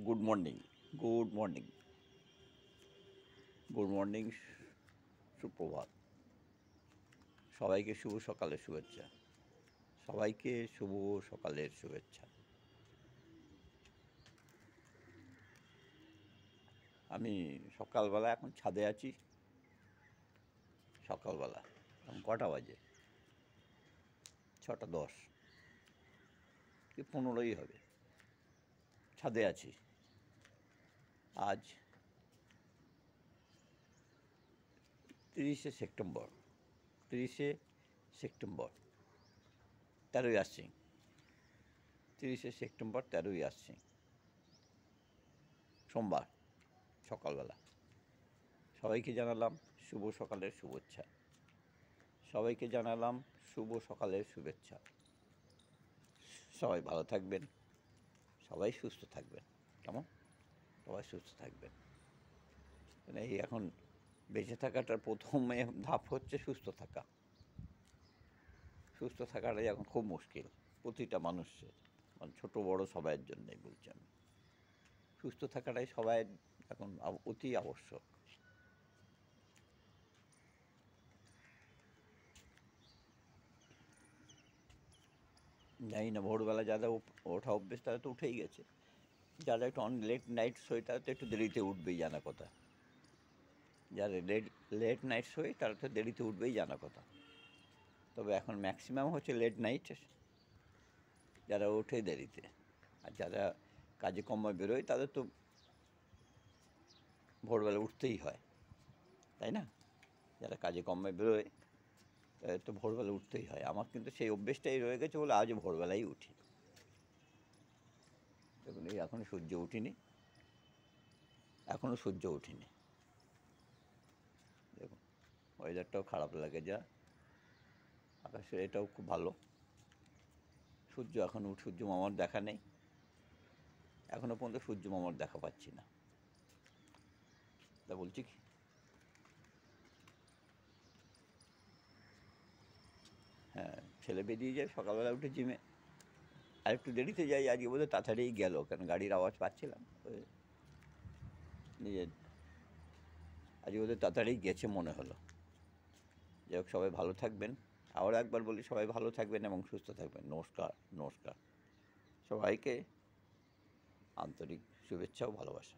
Good morning, good morning, good morning, সুপ্রভাত। সবাইকে শুভ সকালের শুভেচ্ছা। সবাইকে শুভ সকালের শুভেচ্ছা। আমি সকালবেলা এখন ছাদে আছি। সকালবেলা এখন কটা বাজে? 6:10 কি 15ই হবে। ছাদে আছি। আজ 30শে সেপ্টেম্বর, 30শে সেপ্টেম্বর, 13ই আশ্বিন। 30শে সেপ্টেম্বর, 13ই আশ্বিন, সোমবার সকালবেলা। সবাইকে জানালাম শুভ সকালের শুভেচ্ছা। সবাইকে জানালাম শুভ সকালের শুভেচ্ছা। সবাই ভালো থাকবেন, সবাই সুস্থ থাকবেন। কেমন? সবাই সুস্থ থাকবেন। মানে এই এখন বেঁচে থাকাটার প্রথমে ধাপ হচ্ছে সুস্থ থাকা। সুস্থ থাকাটাই এখন খুব মুশকিল প্রতিটা মানুষের, মানে ছোটো বড়ো সবাইয়ের জন্যই বলছি আমি। সুস্থ থাকাটাই সবাই এখন অতি আবশ্যক। জানি না ভোরবেলা যারা ওঠা অভ্যেস তারা তো উঠেই গেছে। যারা একটু লেট নাইট শোয় তারা তো একটু দেরিতে উঠবেই, জানা কথা। যারা লেট নাইট শোয় তারা তো দেরিতে উঠবেই, জানা কথা। তবে এখন ম্যাক্সিমাম হচ্ছে লেট নাইট, যারা ওঠে দেরিতে। আর যারা কাজে কর্মে বেরোয় তাদের তো ভোরবেলা উঠতেই হয়, তাই না? যারা কাজে কর্মে বেরোয় তাদের তো ভোরবেলা উঠতেই হয়। আমার কিন্তু সেই অভ্যেসটাই রয়ে গেছে বলে আজও ভোরবেলাই উঠি। দেখুন এই এখনও সূর্য উঠিনি, এখনও সূর্য উঠিনি। দেখুন ওয়েদারটাও খারাপ লাগে যা, আকাশে এটাও খুব ভালো। সূর্য এখনও সূর্য মামার দেখা নেই, এখনও পর্যন্ত সূর্য মামার দেখা পাচ্ছি না। তা বলছি কি, হ্যাঁ, ছেলে বেরিয়ে যায় সকালবেলা উঠে জিমে, আর একটু দেরিতে যাই। আজকে বোধহয় তাড়াতাড়িই গেল, কারণ গাড়ির আওয়াজ পাচ্ছিলাম। নিজের আজকে বোধহয় তাড়াতাড়ি গেছে মনে হলো। যাই হোক, সবাই ভালো থাকবেন। আবার একবার বলি, সবাই ভালো থাকবেন এবং সুস্থ থাকবেন। নমস্কার, নমস্কার। সবাইকে আন্তরিক শুভেচ্ছা ও ভালোবাসা।